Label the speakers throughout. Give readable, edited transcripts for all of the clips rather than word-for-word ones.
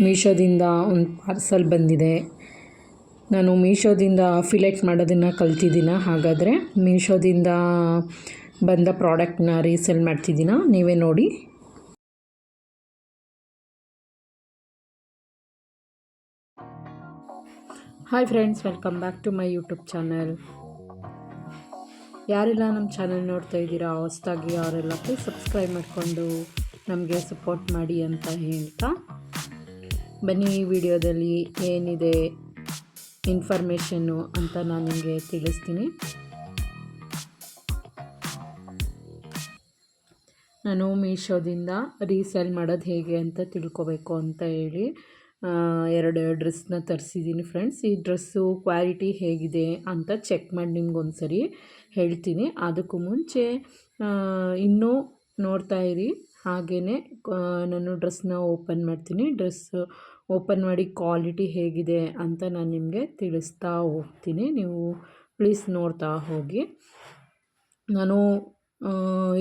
Speaker 1: ಮೀಶೋದಿಂದ ಒಂದು ಪಾರ್ಸಲ್ ಬಂದಿದೆ. ನಾನು ಮೀಶೋದಿಂದ ಅಫಿಲೇಟ್ ಮಾಡೋದನ್ನು ಕಲ್ತಿದ್ದೀನ. ಹಾಗಾದರೆ ಮೀಶೋದಿಂದ ಬಂದ ಪ್ರಾಡಕ್ಟ್ನ ರೀಸೇಲ್ ಮಾಡ್ತಿದ್ದೀನ, ನೀವೇ ನೋಡಿ. Hi friends, welcome back to my YouTube channel. ಯಾರೆಲ್ಲ ನಮ್ಮ ಚಾನಲ್ ನೋಡ್ತಾ ಇದ್ದೀರಾ ಹೊಸದಾಗಿ ಅವರೆಲ್ಲ ಪ್ಲೀಸ್ ಸಬ್ಸ್ಕ್ರೈಬ್ ಮಾಡಿಕೊಂಡು ನಮಗೆ ಸಪೋರ್ಟ್ ಮಾಡಿ ಅಂತ ಹೇಳ್ತಾ, ಬನ್ನಿ ಈ ವಿಡಿಯೋದಲ್ಲಿ ಏನಿದೆ ಇನ್ಫಾರ್ಮೇಷನ್ನು ಅಂತ ನಾನು ನಿಮಗೆ ತಿಳಿಸ್ತೀನಿ. ನಾನು ಮೀಶೋದಿಂದ ರೀಸೇಲ್ ಮಾಡೋದು ಹೇಗೆ ಅಂತ ತಿಳ್ಕೊಬೇಕು ಅಂತ ಹೇಳಿ ಎರಡು ಡ್ರೆಸ್ನ ತರಿಸಿದ್ದೀನಿ ಫ್ರೆಂಡ್ಸ್. ಈ ಡ್ರೆಸ್ಸು ಕ್ವಾಲಿಟಿ ಹೇಗಿದೆ ಅಂತ ಚೆಕ್ ಮಾಡಿ ನಿಮ್ಗೊಂದು ಸರಿ ಹೇಳ್ತೀನಿ. ಅದಕ್ಕೂ ಮುಂಚೆ ಇನ್ನೂ ನೋಡ್ತಾ ಇರಿ. ಹಾಗೆಯೇ ನಾನು ಡ್ರೆಸ್ನ ಓಪನ್ ಮಾಡ್ತೀನಿ. ಡ್ರೆಸ್ ಓಪನ್ ಮಾಡಿ ಕ್ವಾಲಿಟಿ ಹೇಗಿದೆ ಅಂತ ನಾನು ನಿಮಗೆ ತಿಳಿಸ್ತಾ ಹೋಗ್ತೀನಿ. ನೀವು ಪ್ಲೀಸ್ ನೋಡ್ತಾ ಹೋಗಿ. ನಾನು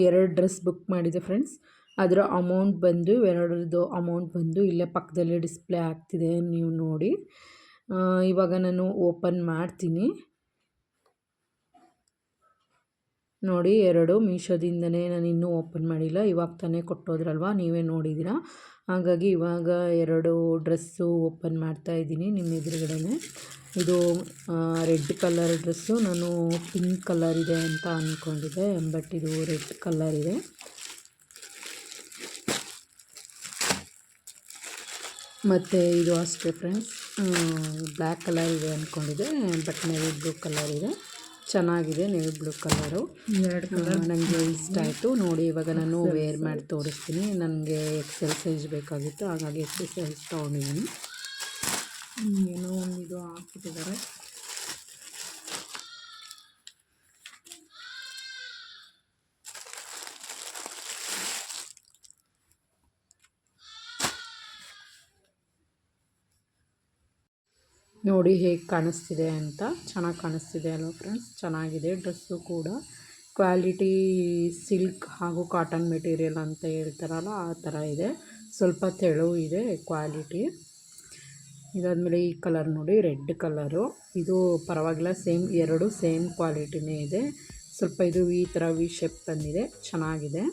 Speaker 1: 2 ಡ್ರೆಸ್ ಬುಕ್ ಮಾಡಿದೆ ಫ್ರೆಂಡ್ಸ್. ಅದರ ಅಮೌಂಟ್ ಬಂದು, ಎರಡರದ್ದು ಅಮೌಂಟ್ ಬಂದು ಇಲ್ಲೇ ಪಕ್ಕದಲ್ಲೇ ಡಿಸ್ಪ್ಲೇ ಆಗ್ತಿದೆ, ನೀವು ನೋಡಿ. ಇವಾಗ ನಾನು ಓಪನ್ ಮಾಡ್ತೀನಿ. ನೋಡಿ, 2 ಮೀಶೋದಿಂದನೇ ನಾನು ಇನ್ನೂ ಓಪನ್ ಮಾಡಿಲ್ಲ. ಇವಾಗ ತಾನೇ ಕೊಟ್ಟೋದ್ರಲ್ವ, ನೀವೇ ನೋಡಿದ್ದೀರ. ಹಾಗಾಗಿ ಇವಾಗ 2 ಡ್ರೆಸ್ಸು ಓಪನ್ ಮಾಡ್ತಾ ಇದ್ದೀನಿ ನಿಮ್ಮ ಎದುರುಗಡೆನೆ. ಇದು ರೆಡ್ ಕಲರ್ ಡ್ರೆಸ್ಸು. ನಾನು ಪಿಂಕ್ ಕಲರ್ ಇದೆ ಅಂತ ಅಂದ್ಕೊಂಡಿದ್ದೆ, ಬಟ್ ಇದು ರೆಡ್ ಕಲರ್ ಇದೆ. ಮತ್ತು ಇದು ಅಷ್ಟೇ ಫ್ರೆಂಡ್ಸ್, ಬ್ಲ್ಯಾಕ್ ಕಲರ್ ಇದೆ ಅಂದ್ಕೊಂಡಿದ್ದೆ, ಬಟ್ ನೇವಿ ಬ್ಲೂ ಕಲರ್ ಇದೆ. ಚೆನ್ನಾಗಿದೆ ನೇವಿ ಬ್ಲೂ ಕಲರು. ನನಗೆ ಇಷ್ಟ ಆಯಿತು. ನೋಡಿ, ಇವಾಗ ನಾನು ವೇರ್ ಮಾಡಿ ತೋರಿಸ್ತೀನಿ. ನನಗೆ ಎಕ್ಸೆಲ್ ಸೈಜ್ ಬೇಕಾಗಿತ್ತು, ಹಾಗಾಗಿ ಎಕ್ಸೆಲ್ ಸೈಜ್ ತೊಗೊಂಡಿದ್ದೀನಿ. ಏನೋ ಒಂದು ಇದು ಹಾಕಿಟ್ಟಿದ್ದಾರೆ. ನೋಡಿ ಹೇಗೆ ಕಾಣಿಸ್ತಿದೆ ಅಂತ. ಚೆನ್ನಾಗಿ ಕಾಣಿಸ್ತಿದೆ ಅಲ್ವ ಫ್ರೆಂಡ್ಸ್? ಚೆನ್ನಾಗಿದೆ ಡ್ರೆಸ್ಸು ಕೂಡ. ಕ್ವಾಲಿಟಿ ಸಿಲ್ಕ್ ಹಾಗೂ ಕಾಟನ್ ಮೆಟೀರಿಯಲ್ ಅಂತ ಹೇಳ್ತಾರಲ್ಲ, ಆ ಥರ ಇದೆ. ಸ್ವಲ್ಪ ತೆಳು ಇದೆ ಕ್ವಾಲಿಟಿ. ಇದಾದಮೇಲೆ ಈ ಕಲರ್ ನೋಡಿ, ರೆಡ್ ಕಲರು. ಇದು ಪರವಾಗಿಲ್ಲ, ಸೇಮ್ 2 ಸೇಮ್ ಕ್ವಾಲಿಟಿನೇ ಇದೆ. ಸ್ವಲ್ಪ ಇದು ಈ ಥರ ವಿ ಶೇಪ್ ಬಂದಿದೆ, ಚೆನ್ನಾಗಿದೆ.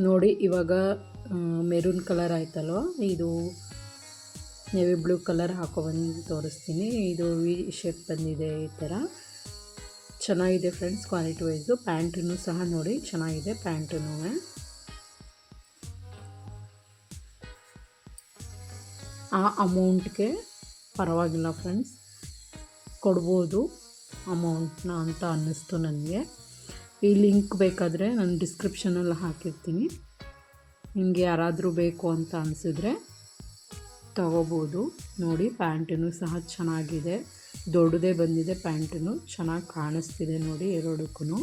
Speaker 1: ನೋಡಿ, ಇವಾಗ ಮೆರೂನ್ ಕಲರ್ ಆಯ್ತಲ್ವ, ಇದು ನೇವಿ ಬ್ಲೂ ಕಲರ್ ಹಾಕೊಬಂದು ತೋರಿಸ್ತೀನಿ. ಇದು ವಿ ಶೇಪ್ ಬಂದಿದೆ ಈ ಥರ. ಚೆನ್ನಾಗಿದೆ ಫ್ರೆಂಡ್ಸ್ ಕ್ವಾಲಿಟಿ ವೈಸು. ಪ್ಯಾಂಟನ್ನು ಸಹ ನೋಡಿ ಚೆನ್ನಾಗಿದೆ, ಪ್ಯಾಂಟನ್ನು. ಆ ಅಮೌಂಟ್ಗೆ ಪರವಾಗಿಲ್ಲ ಫ್ರೆಂಡ್ಸ್, ಕೊಡ್ಬೋದು ಅಮೌಂಟ್ನ ಅಂತ ಅನ್ನಿಸ್ತು ನನಗೆ. ಈ ಲಿಂಕ್ ಬೇಕಾದರೆ ನಾನು ಡಿಸ್ಕ್ರಿಪ್ಷನಲ್ಲಿ ಹಾಕಿರ್ತೀನಿ. ನಿಮಗೆ ಯಾರಾದರೂ ಬೇಕು ಅಂತ ಅನಿಸಿದ್ರೆ ತಗೋಬೋದು. ನೋಡಿ, ಪ್ಯಾಂಟನ್ನು ಸಹ ಚೆನ್ನಾಗಿದೆ, ದೊಡ್ಡದೇ ಬಂದಿದೆ ಪ್ಯಾಂಟನ್ನು. ಚೆನ್ನಾಗಿ ಕಾಣಿಸ್ತಿದೆ ನೋಡಿ ಎರಡಕ್ಕೂ.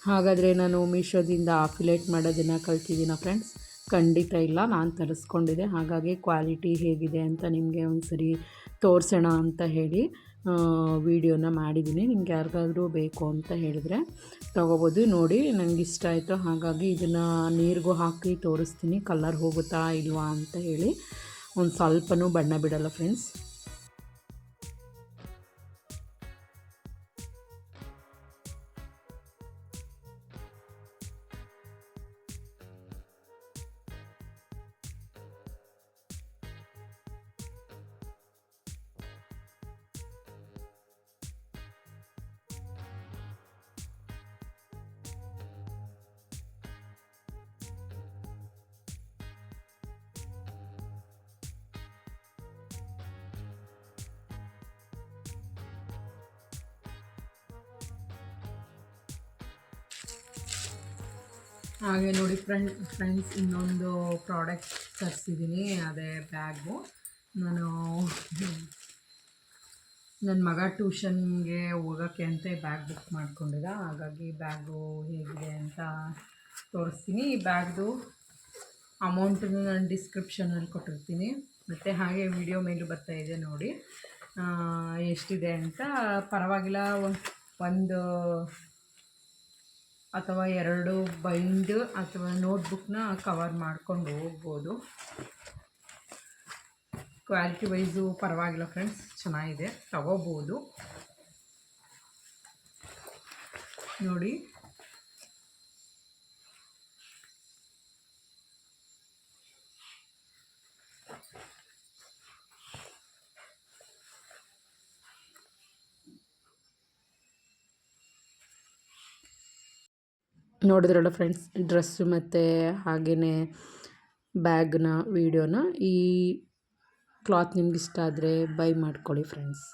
Speaker 1: ಹಾಗಾದರೆ ನಾನು ಮೀಶೋದಿಂದ ಅಫಿಲೇಟ್ ಮಾಡೋದನ್ನು ಕಲ್ತಿದ್ದೀನ ಫ್ರೆಂಡ್ಸ್? ಖಂಡಿತ ಇಲ್ಲ, ನಾನು ತರಿಸ್ಕೊಂಡಿದ್ದೆ. ಹಾಗಾಗಿ ಕ್ವಾಲಿಟಿ ಹೇಗಿದೆ ಅಂತ ನಿಮಗೆ ಒಂದು ಸರಿ ತೋರಿಸೋಣ ಅಂತ ಹೇಳಿ ವಿಡಿಯೋನ ಮಾಡಿದ್ದೀನಿ. ನಿಮ್ಗೆ ಯಾರಿಗಾದ್ರೂ ಬೇಕು ಅಂತ ಹೇಳಿದ್ರೆ ತೊಗೋಬೋದು. ನೋಡಿ, ನನಗೆ ಇಷ್ಟ ಆಯಿತು, ಹಾಗಾಗಿ ಇದನ್ನು ನೀರಿಗೂ ಹಾಕಿ ತೋರಿಸ್ತೀನಿ, ಕಲರ್ ಹೋಗುತ್ತಾ ಇಲ್ವಾ ಅಂತ ಹೇಳಿ. ಒಂದು ಸ್ವಲ್ಪನೂ ಬಣ್ಣ ಬಿಡಲ್ಲ ಫ್ರೆಂಡ್ಸ್. ಹಾಗೆ ನೋಡಿ ಫ್ರೆಂಡ್ಸ್ ಇನ್ನೊಂದು ಪ್ರಾಡಕ್ಟ್ ತರಿಸಿದ್ದೀನಿ, ಅದೇ ಬ್ಯಾಗು. ನಾನು ನನ್ನ ಮಗ ಟ್ಯೂಷನ್ಗೆ ಹೋಗೋಕ್ಕೆ ಅಂತ ಬ್ಯಾಗ್ ಬುಕ್ ಮಾಡ್ಕೊಂಡಿದ್ದ, ಹಾಗಾಗಿ ಬ್ಯಾಗು ಹೇಗಿದೆ ಅಂತ ತೋರಿಸ್ತೀನಿ. ಈ ಬ್ಯಾಗ್ದು ಅಮೌಂಟನ್ನು ನಾನು ಡಿಸ್ಕ್ರಿಪ್ಷನಲ್ಲಿ ಕೊಟ್ಟಿರ್ತೀನಿ, ಮತ್ತು ಹಾಗೆ ವಿಡಿಯೋ ಮೇಲೂ ಬರ್ತಾಯಿದೆ ನೋಡಿ ಎಷ್ಟಿದೆ ಅಂತ. ಪರವಾಗಿಲ್ಲ, ಒಂದು ಅಥವಾ 2 ಬೈಂಡ್ ಅಥವಾ ನೋಟ್ಬುಕ್ನ ಕವರ್ ಮಾಡ್ಕೊಂಡು ಹೋಗ್ಬೋದು. ಕ್ವಾಲಿಟಿ ವೈಸು ಪರವಾಗಿಲ್ಲ ಫ್ರೆಂಡ್ಸ್, ಚೆನ್ನಾಗಿದೆ, ತಗೋಬೋದು ನೋಡಿ. ನೋಡಿದ್ರಲ್ಲ ಫ್ರೆಂಡ್ಸ್, ಡ್ರೆಸ್ಸು ಮತ್ತು ಹಾಗೆಯೇ ಬ್ಯಾಗ್ನ ವೀಡಿಯೋನ. ಈ ಕ್ಲಾತ್ ನಿಮ್ಗೆ ಇಷ್ಟ ಆದರೆ ಬೈ ಮಾಡ್ಕೊಳ್ಳಿ ಫ್ರೆಂಡ್ಸ್.